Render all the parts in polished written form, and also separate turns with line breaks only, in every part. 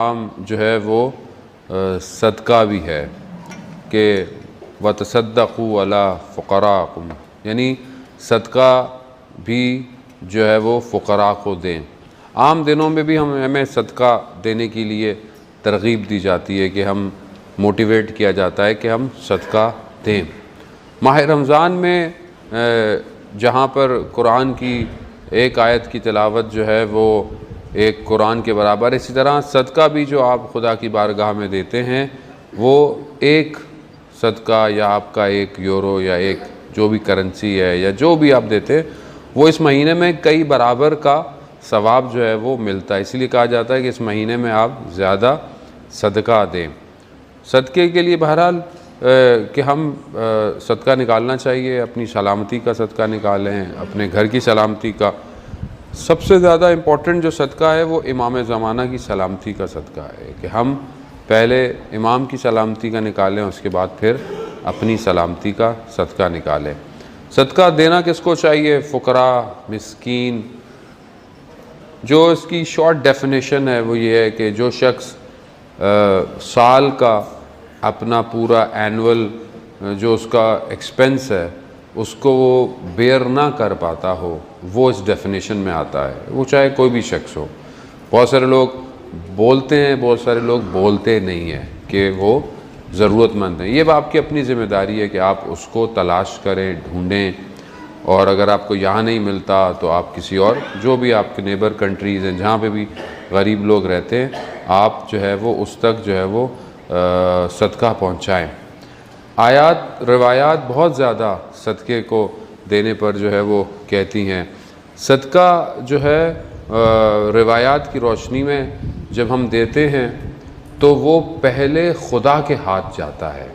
आम जो है वो सदका भी है कि वतसद्दक़ू अला फ़ुक़राकुम, यानी सदका भी जो है वो फ़ुक़रा को दें। आम दिनों में भी हमें सदका देने के लिए तरग़ीब दी जाती है कि हम मोटिवेट किया जाता है कि हम सदका दें। माह रमज़ान में जहाँ पर कुरान की एक आयत की तिलावत जो है वो एक कुरान के बराबर, इसी तरह सदका भी जो आप खुदा की बारगाह में देते हैं वो एक सदका या आपका एक यूरो या एक जो भी करेंसी है या जो भी आप देते हैं वो इस महीने में कई बराबर का सवाब जो है वो मिलता है। इसलिए कहा जाता है कि इस महीने में आप ज़्यादा सदका दें। सदक़े के लिए बहरहाल कि हम सदका निकालना चाहिए, अपनी सलामती का सदका निकालें, अपने घर की सलामती का। सबसे ज़्यादा इम्पॉर्टेंट जो सदका है वो इमाम ज़माना की सलामती का सदका है कि हम पहले इमाम की सलामती का निकालें, उसके बाद फिर अपनी सलामती का सदका निकालें। सदका देना किसको चाहिए? फ़ुक़रा, मिस्कीन। जो इसकी शॉर्ट डेफिनेशन है वो ये है कि जो शख्स साल का अपना पूरा एनुअल जो उसका एक्सपेंस है उसको वो बेयर ना कर पाता हो, वो इस डेफिनेशन में आता है। वो चाहे कोई भी शख्स हो। बहुत सारे लोग बोलते हैं, बहुत सारे लोग बोलते नहीं हैं कि वो ज़रूरतमंद हैं। ये आपकी अपनी ज़िम्मेदारी है कि आप उसको तलाश करें, ढूँढें, और अगर आपको यहाँ नहीं मिलता तो आप किसी और जो भी आपके नेबर कंट्रीज़ हैं जहाँ पे भी गरीब लोग रहते हैं, आप जो है वो उस तक जो है वो सदका पहुँचाएँ। आयात रिवायात बहुत ज़्यादा सदक़े को देने पर जो है वो कहती हैं। सदका जो है रिवायात की रोशनी में जब हम देते हैं तो वो पहले खुदा के हाथ जाता है,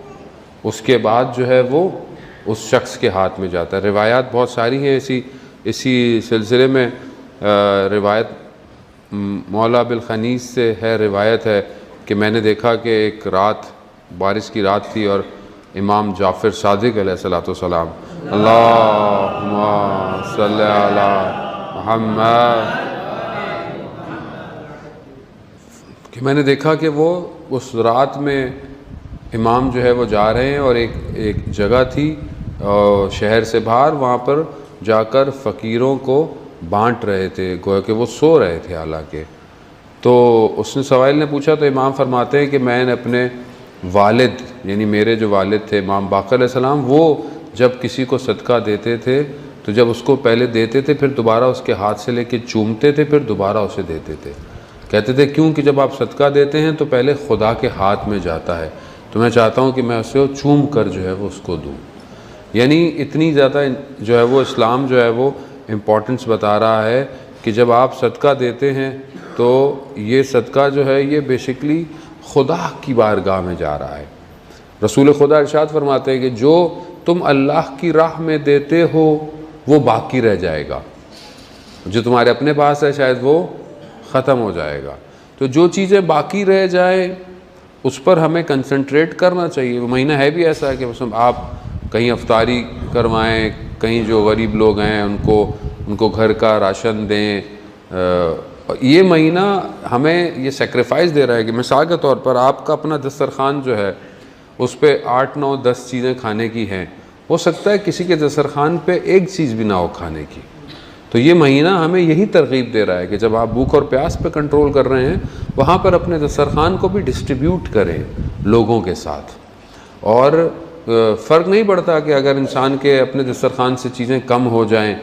उसके बाद जो है वो उस शख्स के हाथ में जाता है। रिवायात बहुत सारी हैं इसी सिलसिले में। रिवायत मौला बिल खनीस से है, रिवायत है कि मैंने देखा कि एक रात बारिश की रात थी और इमाम जाफ़र सादिक़ अलैहिस्सलाम अल्लाहुम्मा सल्ली अला मुहम्मद, कि मैंने देखा कि वो उस रात में इमाम जो है वो जा रहे हैं और एक जगह थी शहर से बाहर, वहाँ पर जाकर फ़कीरों को बांट रहे थे, गोया कि वो सो रहे थे हालांकि। तो उसने सवाल ने पूछा तो इमाम फरमाते हैं कि मैंने अपने वालिद, यानी मेरे जो वालिद थे इमाम बाक़र अलैहिस्सलाम, वो जब किसी को सदका देते थे तो जब उसको पहले देते थे फिर दोबारा उसके हाथ से लेके चूमते थे, फिर दोबारा उसे देते थे। कहते थे क्योंकि जब आप सदका देते हैं तो पहले खुदा के हाथ में जाता है, तो मैं चाहता हूँ कि मैं उसे चूम कर जो है वो उसको दूँ। यानी इतनी ज़्यादा जो है वो इस्लाम जो है वो इम्पोर्टेंस बता रहा है कि जब आप सदका देते हैं तो ये सदका जो है ये बेसिकली खुदा की बारगाह में जा रहा है। रसूल खुदा इरशाद फरमाते हैं कि जो तुम अल्लाह की राह में देते हो वो बाकी रह जाएगा, जो तुम्हारे अपने पास है शायद वो ख़त्म हो जाएगा। तो जो चीज़ें बाकी रह जाए उस पर हमें कंसंट्रेट करना चाहिए। वो महीना है भी ऐसा है कि बस आप कहीं अफ्तारी करवाएं, कहीं जो गरीब लोग हैं उनको घर का राशन दें। ये महीना हमें ये सेक्रीफाइस दे रहा है कि मिसाल के तौर पर आपका अपना दस्तरखान जो है उस पर 8, 9, 10 चीज़ें खाने की हैं, हो सकता है किसी के दस्तरखान पे एक चीज़ भी ना हो खाने की। तो ये महीना हमें यही तरगीब दे रहा है कि जब आप भूख और प्यास पे कंट्रोल कर रहे हैं वहाँ पर अपने दस्तरखान को भी डिस्ट्रीब्यूट करें लोगों के साथ। और फ़र्क नहीं पड़ता कि अगर इंसान के अपने दस्तरखान से चीज़ें कम हो जाएं,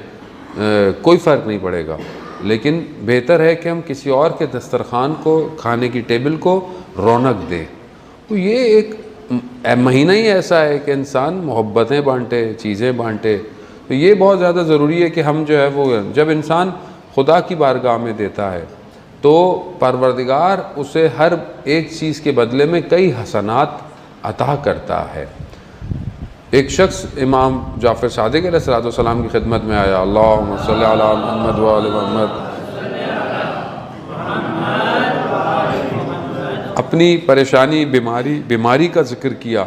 कोई फ़र्क नहीं पड़ेगा, लेकिन बेहतर है कि हम किसी और के दस्तरखान को, खाने की टेबल को रौनक दें। तो ये एक महीना ही ऐसा है कि इंसान मोहब्बतें बांटे, चीज़ें बांटे। तो ये बहुत ज़्यादा ज़रूरी है कि हम जो है वो, जब इंसान खुदा की बारगाह में देता है तो परवरदिगार उसे हर एक चीज़ के बदले में कई हसनात अता करता है। एक शख्स इमाम जाफ़र सादिक़ अलैहिस्सलाम की खिदमत में आया, अल्लाहुम्मा सल्ली अला मुहम्मद व आले मुहम्मद, अपनी परेशानी बीमारी का जिक्र किया।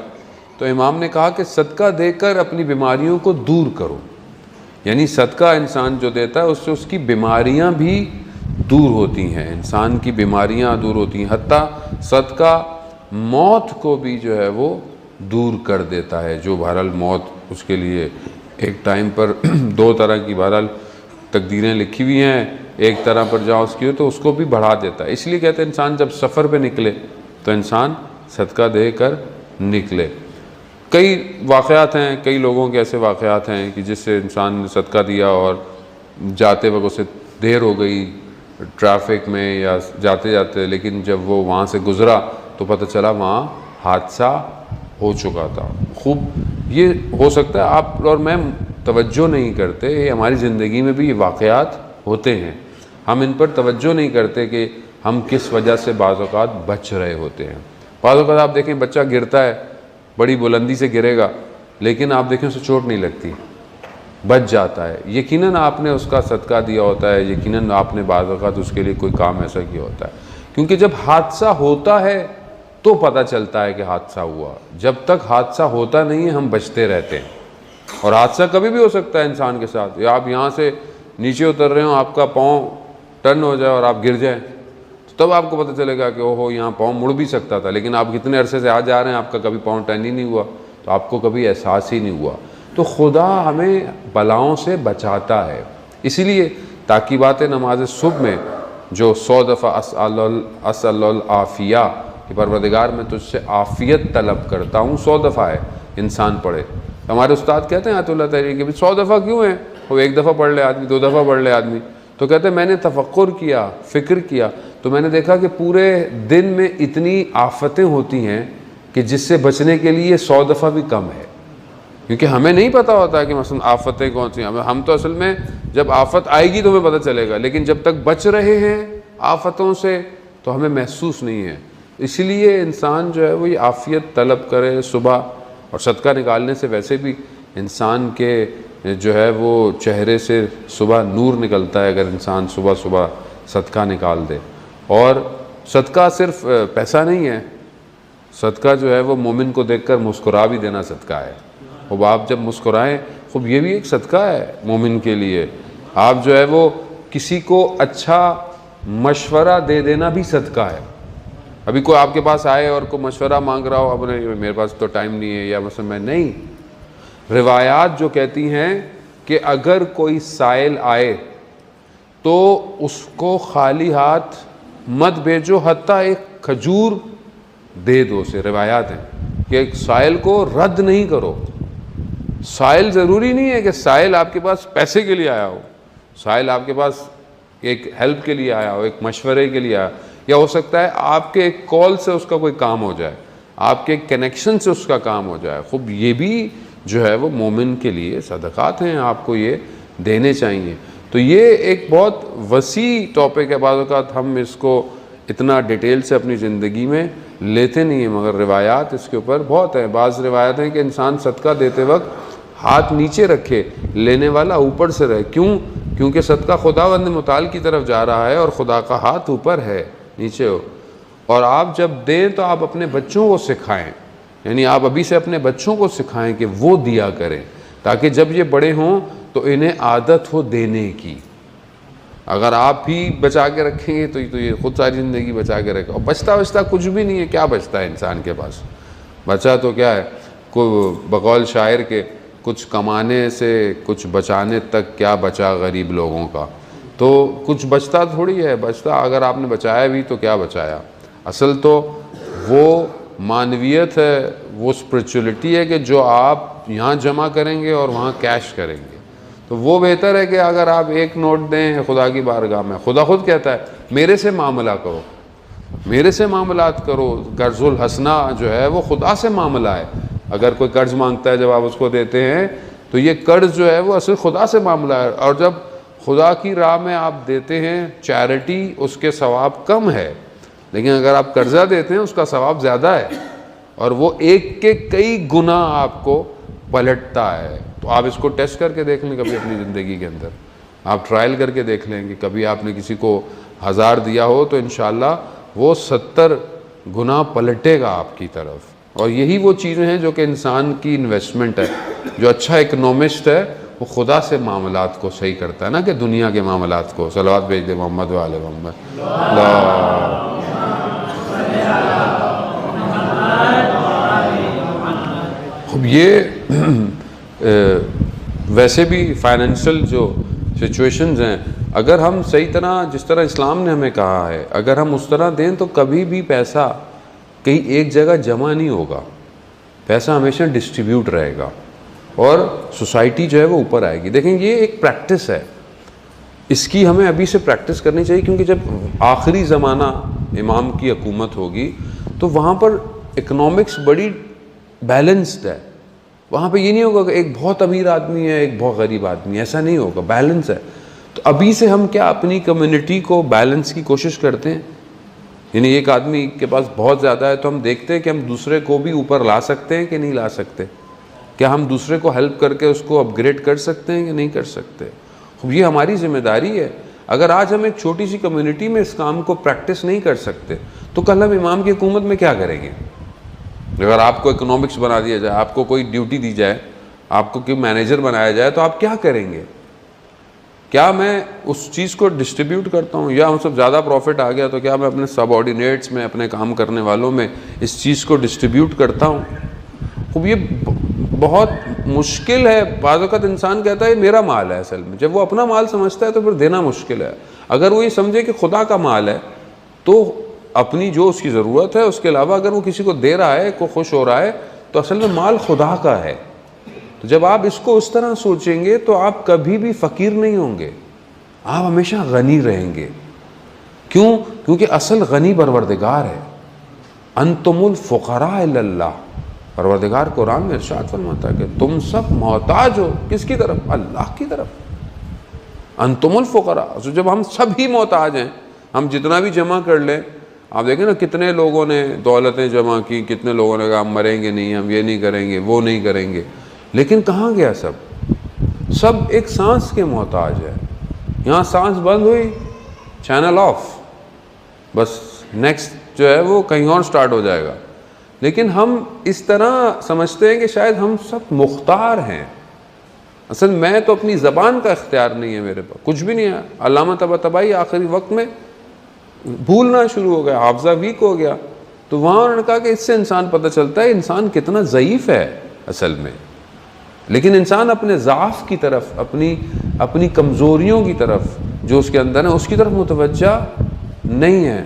तो इमाम ने कहा कि सदका देकर अपनी बीमारियों को दूर करो। यानी सदका इंसान जो देता है उससे उसकी बीमारियां भी दूर होती हैं, इंसान की बीमारियां दूर होती हैं, हत्ता सदका मौत को भी जो है वो दूर कर देता है। जो बहरहाल मौत उसके लिए एक टाइम पर दो तरह की बहरहाल तकदीरें लिखी हुई हैं, एक तरह पर जहाँ उसकी हो तो उसको भी बढ़ा देता है। इसलिए कहते हैं इंसान जब सफ़र पे निकले तो इंसान सदका दे कर निकले। कई वाक़यात हैं, कई लोगों के ऐसे वाक़यात हैं कि जिससे इंसान ने सदका दिया और जाते वक्त उसे देर हो गई ट्रैफिक में या जाते जाते, लेकिन जब वो वहाँ से गुज़रा तो पता चला वहाँ हादसा हो चुका था। खूब ये हो सकता है आप और मैं तवज्जो नहीं करते, ये हमारी ज़िंदगी में भी ये वाक़यात होते हैं, हम इन पर तवज्जो नहीं करते कि हम किस वजह से बाज़ औक़ात बच रहे होते हैं। बाज़ औक़ात आप देखें बच्चा गिरता है, बड़ी बुलंदी से गिरेगा, लेकिन आप देखें उसे चोट नहीं लगती, बच जाता है। यकीनन आपने उसका सदका दिया होता है, यकीनन आपने बाज़ औक़ात उसके लिए कोई काम ऐसा किया होता है। क्योंकि जब हादसा होता है तो पता चलता है कि हादसा हुआ, जब तक हादसा होता नहीं है हम बचते रहते हैं। और हादसा कभी भी हो सकता है इंसान के साथ, या आप यहाँ से नीचे उतर रहे हो, आपका पाँव टर्न हो जाए और आप गिर जाए, तो तब आपको पता चलेगा कि ओहो यहाँ पाँव मुड़ भी सकता था, लेकिन आप कितने अरसे से आ जा रहे हैं, आपका कभी पाँव टर्न ही नहीं हुआ, तो आपको कभी एहसास ही नहीं हुआ। तो खुदा हमें बलाओं से बचाता है। इसीलिए ताकीबात नमाज सुबह में जो 100 दफ़ा अस्अल आफ़िया कि परवरदिगार मैं तुझसे आफ़ियत तलब करता हूँ, 100 दफ़ा है इंसान पढ़े। हमारे उस्ताद कहते हैं आयतुल्लाह तहरी कि 100 दफ़ा क्यों है, वो एक दफ़ा पढ़ ले आदमी, 2 दफ़ा पढ़ ले आदमी। तो कहते हैं मैंने तफक्कुर किया, फ़िक्र किया, तो मैंने देखा कि पूरे दिन में इतनी आफ़तें होती हैं कि जिससे बचने के लिए 100 दफ़ा भी कम है। क्योंकि हमें नहीं पता होता है कि मसलन आफ़तें कौन सी हैं, हम तो असल में जब आफ़त आएगी तो हमें पता चलेगा, लेकिन जब तक बच रहे हैं आफ़तों से तो हमें महसूस नहीं है। इसलिए इंसान जो है वो ये आफ़ियत तलब करे सुबह, और सदका निकालने से वैसे भी इंसान के जो है वो चेहरे से सुबह नूर निकलता है अगर इंसान सुबह सुबह सदका निकाल दे। और सदका सिर्फ पैसा नहीं है, सदका जो है वो मोमिन को देखकर मुस्कुरा भी देना सदका है। अब आप जब मुस्कुराएं, खूब ये भी एक सदका है मोमिन के लिए। आप जो है वो किसी को अच्छा मशवरा दे देना भी सदका है। अभी कोई आपके पास आए और कोई मशवरा मांग रहा हो, अब नहीं मेरे पास तो टाइम नहीं है, या मतलब मैं नहीं, रिवायात जो कहती हैं कि अगर कोई साइल आए तो उसको खाली हाथ मत भेजो, हत्ता एक खजूर दे दो उसे। रिवायात हैं कि एक साइल को रद्द नहीं करो। साइल ज़रूरी नहीं है कि साइल आपके पास पैसे के लिए आया हो, साइल आपके पास एक हेल्प के लिए आया हो, एक मशवरे के लिए आया, या हो सकता है आपके एक कॉल से उसका कोई काम हो जाए, आपके एक कनेक्शन से उसका काम हो जाए। खूब ये भी जो है वो मोमिन के लिए सदक़ात हैं, आपको ये देने चाहिए। तो ये एक बहुत वसी टॉपिक है, बाज़ औक़ात हम इसको इतना डिटेल से अपनी ज़िंदगी में लेते नहीं हैं, मगर रिवायात इसके ऊपर बहुत है। बाज़ रिवायात हैं कि इंसान सदका देते वक्त हाथ नीचे रखे, लेने वाला ऊपर से रहे। क्यों? क्योंकि सदका खुदावंद मुताल की तरफ जा रहा है और खुदा का हाथ ऊपर है, नीचे हो। और आप जब दें तो आप अपने बच्चों को सिखाएं, यानी आप अभी से अपने बच्चों को सिखाएं कि वो दिया करें, ताकि जब ये बड़े हों तो इन्हें आदत हो देने की। अगर आप भी बचा के रखेंगे तो ये खुद सारी ज़िंदगी बचा के रखें। और बचता कुछ भी नहीं है, क्या बचता है इंसान के पास? बचा तो क्या है, को बकौल शायर के, कुछ कमाने से कुछ बचाने तक क्या बचा गरीब लोगों का। तो कुछ बचता थोड़ी है, बचता अगर आपने बचाया भी तो क्या बचाया। असल तो वो मानवियत है, वो स्पिरिचुअलिटी है कि जो आप यहाँ जमा करेंगे और वहाँ कैश करेंगे। तो वो बेहतर है कि अगर आप एक नोट दें खुदा की बारगाह में, खुदा खुद कहता है मेरे से मामला करो, मेरे से मामलात करो। कर्जुल हसना जो है वो खुदा से मामला है। अगर कोई कर्ज मांगता है, जब आप उसको देते हैं तो ये कर्ज जो है वो असल खुदा से मामला है। और जब खुदा की राह में आप देते हैं चैरिटी, उसके सवाब कम है, लेकिन अगर आप कर्जा देते हैं उसका सवाब ज़्यादा है, और वो एक के कई गुना आपको पलटता है। तो आप इसको टेस्ट करके देख लें कभी अपनी ज़िंदगी के अंदर, आप ट्रायल करके देख लें कि कभी आपने किसी को 1000 दिया हो तो इंशाल्लाह वो 70 गुना पलटेगा आपकी तरफ। और यही वो चीज़ें हैं जो कि इंसान की इन्वेस्टमेंट है। जो अच्छा इकनॉमिस्ट है वो खुदा से मामलात को सही करता है, ना कि दुनिया के मामलात को। सलावत भेज दे मोहम्मद वाले मोहम्मद। अब ये वैसे भी फाइनेंशियल जो सिचुएशंस हैं, अगर हम सही तरह, जिस तरह इस्लाम ने हमें कहा है, अगर हम उस तरह दें तो कभी भी पैसा कहीं एक जगह जमा नहीं होगा। पैसा हमेशा डिस्ट्रीब्यूट रहेगा और सोसाइटी जो है वो ऊपर आएगी। देखें, ये एक प्रैक्टिस है, इसकी हमें अभी से प्रैक्टिस करनी चाहिए, क्योंकि जब आखिरी ज़माना इमाम की हुकूमत होगी तो वहाँ पर इकनॉमिक्स बड़ी बैलेंस्ड है। वहाँ पे ये नहीं होगा कि एक बहुत अमीर आदमी है, एक बहुत गरीब आदमी, ऐसा नहीं होगा, बैलेंस है। तो अभी से हम क्या अपनी कम्युनिटी को बैलेंस की कोशिश करते हैं? यानी एक आदमी के पास बहुत ज़्यादा है तो हम देखते हैं कि हम दूसरे को भी ऊपर ला सकते हैं कि नहीं ला सकते। क्या हम दूसरे को हेल्प करके उसको अपग्रेड कर सकते हैं कि नहीं कर सकते? ये हमारी जिम्मेदारी है। अगर आज हम एक छोटी सी कम्युनिटी में इस काम को प्रैक्टिस नहीं कर सकते तो कल हम इमाम की हुकूमत में क्या करेंगे? अगर आपको इकोनॉमिक्स बना दिया जाए, आपको कोई ड्यूटी दी जाए, आपको कोई मैनेजर बनाया जाए, तो आप क्या करेंगे? क्या मैं उस चीज़ को डिस्ट्रीब्यूट करता हूँ, या हम सब ज़्यादा प्रॉफिट आ गया तो क्या मैं अपने सबऑर्डिनेट्स में, अपने काम करने वालों में इस चीज़ को डिस्ट्रीब्यूट करता हूँ? खूब ये बहुत मुश्किल है। बाज़ वक़्त इंसान कहता है मेरा माल है, असल में जब वो अपना माल समझता है तो फिर देना मुश्किल है। अगर वो ये समझे कि खुदा का माल है तो अपनी जो उसकी ज़रूरत है उसके अलावा अगर वो किसी को दे रहा है, को खुश हो रहा है, तो असल में माल खुदा का है। तो जब आप इसको उस तरह सोचेंगे तो आप कभी भी फ़कीर नहीं होंगे, आप हमेशा गनी रहेंगे। क्यों? क्योंकि असल गनी परवरदिगार है। अंतुमुल फुक़रा इल्लल्लाह, परवरदिगार कुरान में इरशाद फरमाता है कि तुम सब मोहताज हो किसकी तरफ? अल्लाह की तरफ। अंतुमुल फुक़रा, तो जब हम सब ही मोहताज हैं, हम जितना भी जमा कर लें, आप देखें ना कितने लोगों ने दौलतें जमा की, कितने लोगों ने कहा हम मरेंगे नहीं, हम ये नहीं करेंगे, वो नहीं करेंगे, लेकिन कहाँ गया सब? सब एक सांस के मोहताज है। यहाँ सांस बंद हुई, चैनल ऑफ, बस नेक्स्ट जो है वो कहीं और स्टार्ट हो जाएगा। लेकिन हम इस तरह समझते हैं कि शायद हम सब मुख्तार हैं। असल मैं तो अपनी ज़बान का इख्तियार नहीं है, मेरे पास कुछ भी नहीं है। अल्लामा तबातबाई आखिरी वक्त में भूलना शुरू हो गया, हाफ़ज़ा वीक हो गया, तो वहाँ उन्होंने कहा कि इससे इंसान पता चलता है इंसान कितना ज़ईफ़ है असल में। लेकिन इंसान अपने ज़ाफ़ की तरफ, अपनी कमज़ोरियों की तरफ जो उसके अंदर है उसकी तरफ मुतवज्जा नहीं है।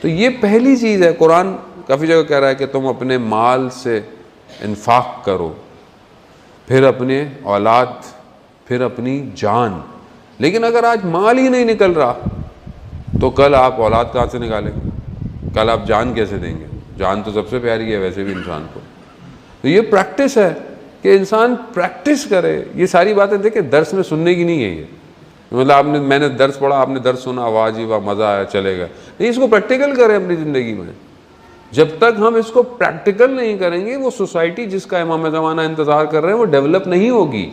तो ये पहली चीज़ है। कुरान काफ़ी जगह कह रहा है कि तुम अपने माल से इन्फाक करो, फिर अपने औलाद, फिर अपनी जान। लेकिन अगर आज माल ही नहीं निकल रहा तो कल आप औलाद कहाँ से निकालेंगे? कल आप जान कैसे देंगे? जान तो सबसे प्यारी है वैसे भी इंसान को। तो ये प्रैक्टिस है कि इंसान प्रैक्टिस करे। ये सारी बातें देखिए दर्स में सुनने की नहीं है ये, मतलब मैंने दर्स पढ़ा, आपने दर्स सुना, वाह जी वाह, मज़ा आया, चलेगा नहीं। इसको प्रैक्टिकल करें अपनी ज़िंदगी में। जब तक हम इसको प्रैक्टिकल नहीं करेंगे, वो सोसाइटी जिसका इमाम ज़माना इंतज़ार कर रहे हैं वो डेवलप नहीं होगी।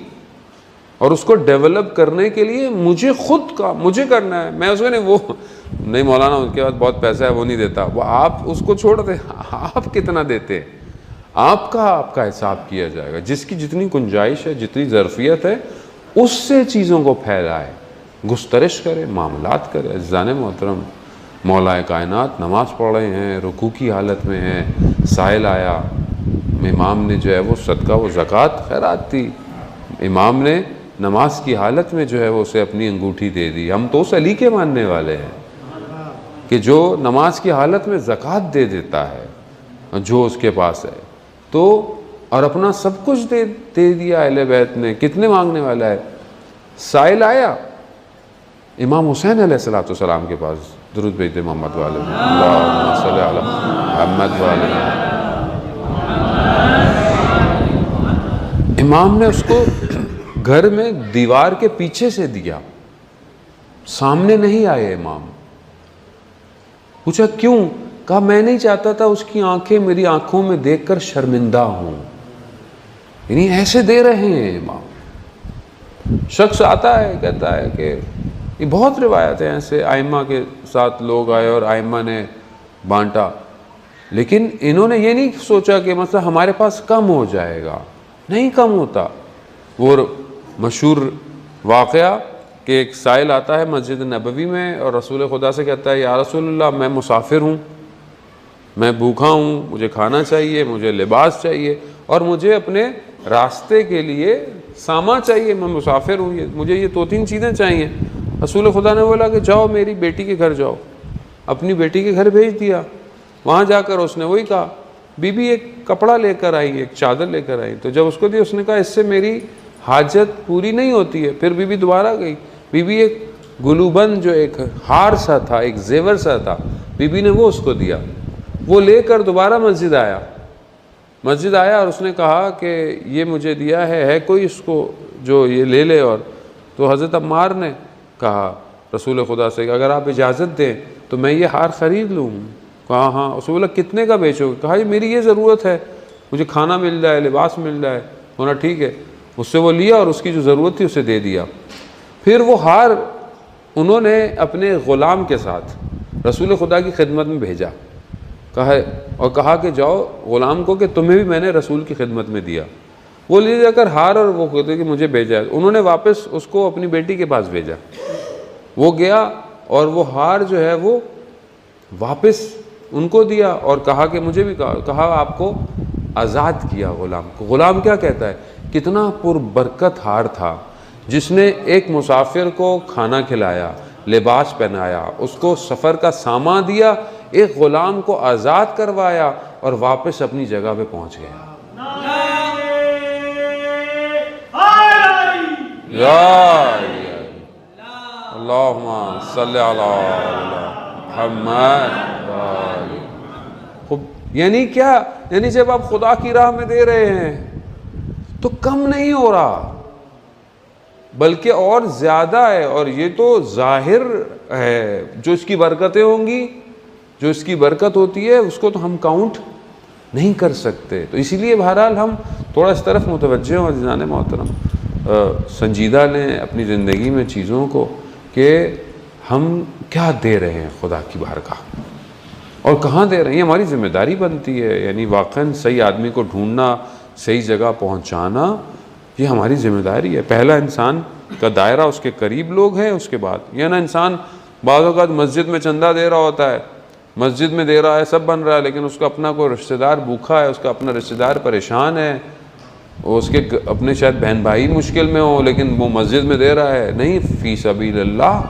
और उसको डेवलप करने के लिए मुझे करना है। मैं उसको नहीं, वो नहीं मौलाना उसके पास बहुत पैसा है वो नहीं देता, वो आप उसको छोड़ दे। आप कितना देते, आपका हिसाब किया जाएगा। जिसकी जितनी गुंजाइश है, जितनी ज़रफ़ियत है, उससे चीज़ों को फैलाए, गुस्तरिश करे, मामलात करे। अज़ीज़ान मोहतरम, मौलाए कायनात नमाज़ पढ़ रहे हैं, रुकू की हालत में हैं, साइल आया, इमाम ने जो है वो सदका, वो ज़कात खैरात थी, इमाम ने नमाज की हालत में जो है वो उसे अपनी अंगूठी दे दी। हम तो उस अली के मानने वाले हैं कि जो नमाज की हालत में ज़कात दे देता है जो उसके पास है, तो और अपना सब कुछ दे दिया अहले बैत ने। कितने मांगने वाला है? साइल आया इमाम हुसैन अलैहिस्सलाम के पास, दुरूद भेजते मोहम्मद वाले, अल्लाहुम्मा सल्ली अला मुहम्मद वाले। इमाम ने उसको घर में दीवार के पीछे से दिया, सामने नहीं आए इमाम। पूछा क्यों? कहा मैं नहीं चाहता था उसकी आंखें मेरी आंखों में देखकर शर्मिंदा हों। यानी ऐसे दे रहे हैं इमाम। शख्स आता है, कहता है कि ये बहुत रिवायत है ऐसे, आइम्मा के साथ लोग आए और आइम्मा ने बांटा, लेकिन इन्होंने ये नहीं सोचा कि मतलब हमारे पास कम हो जाएगा। नहीं कम होता। वो मशहूर वाक़या कि एक साइल आता है मस्जिद नबवी में और रसूल खुदा से कहता है, या रसूलल्लाह मैं मुसाफिर हूँ, मैं भूखा हूँ, मुझे खाना चाहिए, मुझे लिबास चाहिए और मुझे अपने रास्ते के लिए सामा चाहिए, मैं मुसाफिर हूँ, मुझे ये 2-3 चीज़ें चाहिए। रसूल खुदा ने बोला कि जाओ मेरी बेटी के घर जाओ। अपनी बेटी के घर भेज दिया। वहाँ जाकर उसने वही कहा, बीबी एक कपड़ा लेकर आई, एक चादर लेकर आई। तो जब उसको दी उसने कहा इससे मेरी हाजत पूरी नहीं होती है। फिर बीबी दोबारा गई, बीबी एक गुलूबंद जो एक हार सा था, एक जेवर सा था, बीबी ने वो उसको दिया। वो लेकर दोबारा मस्जिद आया और उसने कहा कि ये मुझे दिया है कोई इसको जो ये ले ले। और तो हज़रत अम्मार ने कहा रसूल खुदा से कि अगर आप इजाज़त दें तो मैं ये हार ख़रीद लूँ। कहा हाँ। उसने बोला कितने का बेचोगे? कहा ये मेरी ये ज़रूरत है, मुझे खाना मिल जाए, लिबास मिल जाए। बोला ठीक है। उससे वो लिया और उसकी जो ज़रूरत थी उसे दे दिया। फिर वो हार उन्होंने अपने ग़ुलाम के साथ रसूल खुदा की खिदमत में भेजा, कहा कि जाओ ग़ुलाम को कि तुम्हें भी मैंने रसूल की खिदमत में दिया। वो ले जाकर हार और वो कहते कि मुझे भेजा है। उन्होंने वापस उसको अपनी बेटी के पास भेजा। वो गया और वो हार जो है वो वापस उनको दिया और कहा कि मुझे भी कहा आपको आज़ाद किया ग़ुलाम को। ग़ुलाम क्या कहता है, कितना पुरबरकत हार था जिसने एक मुसाफिर को खाना खिलाया, लिबास पहनाया, उसको सफ़र का सामा दिया, एक ग़ुलाम को आज़ाद करवाया और वापस अपनी जगह पे पहुंच गया। अल्लाहुम्मा सल्ली अला मुहम्मद। यानी क्या, यानी जब आप खुदा की राह में दे रहे हैं तो कम नहीं हो रहा बल्कि और ज़्यादा है। और ये तो ज़ाहिर है, जो इसकी बरकतें होंगी, जो इसकी बरकत होती है उसको तो हम काउंट नहीं कर सकते। तो इसीलिए बहरहाल हम थोड़ा इस तरफ मुतवज्जे हों, अज़ीज़ान मोहतरम, संजीदा लें अपनी ज़िंदगी में चीज़ों को कि हम क्या दे रहे हैं खुदा की बारगाह और कहाँ दे रहे हैं। हमारी ज़िम्मेदारी बनती है। यानी वाक़ई सही आदमी को ढूंढना, सही जगह पहुँचाना, ये हमारी ज़िम्मेदारी है। पहला इंसान का दायरा उसके करीब लोग हैं, उसके बाद यह ना इंसान बाज़ औक़ात मस्जिद में चंदा दे रहा होता है, मस्जिद में दे रहा है, सब बन रहा है, लेकिन उसका अपना कोई रिश्तेदार भूखा है, उसका अपना रिश्तेदार परेशान है, उसके अपने शायद बहन भाई मुश्किल में हो, लेकिन वो मस्जिद में दे रहा है। नहीं, फ़ी सबीलिल्लाह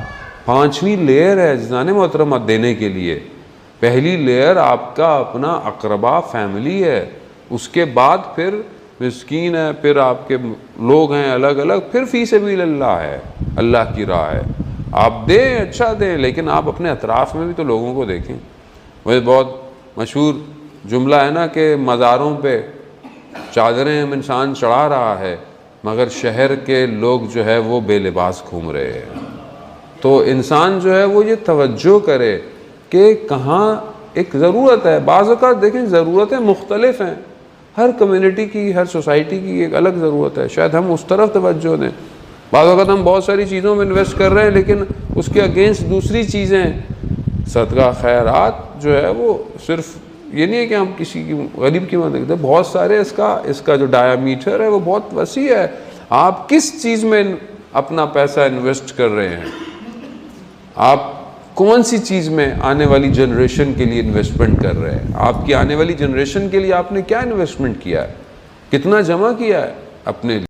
5वीं लेयर है ज़ाने मोहतरमा देने के लिए। पहली लेयर आपका अपना अक़रबा फैमिली है, उसके बाद फिर मिस्कीन है, फिर आपके लोग हैं अलग अलग, फिर फ़ी सबीलिल्लाह है, अल्लाह की राह है। आप दें, अच्छा दें, लेकिन आप अपने अतराफ़ में भी तो लोगों को देखें। वही बहुत मशहूर जुमला है ना कि मज़ारों पे चादरें हम इंसान चढ़ा रहा है मगर शहर के लोग जो है वो बेलिबास घूम रहे हैं। तो इंसान जो है वो ये तवज्जो करे कि कहाँ एक ज़रूरत है। बाज़ औक़ात देखें ज़रूरतें मुख्तलिफ़ हैं, हर कम्युनिटी की, हर सोसाइटी की एक अलग ज़रूरत है, शायद हम उस तरफ तवज्जो दें। बाज़ औक़ात हम बहुत सारी चीज़ों में इन्वेस्ट कर रहे हैं लेकिन उसके अगेंस्ट दूसरी चीज़ें, सदका खैरात जो है वो सिर्फ ये नहीं है कि हम किसी की गरीब की मदद करते, बहुत सारे इसका जो डायामीटर है वो बहुत वसी है। आप किस चीज़ में अपना पैसा इन्वेस्ट कर रहे हैं, आप कौन सी चीज़ में आने वाली जनरेशन के लिए इन्वेस्टमेंट कर रहे हैं, आपकी आने वाली जनरेशन के लिए आपने क्या इन्वेस्टमेंट किया है, कितना जमा किया है अपने लिए।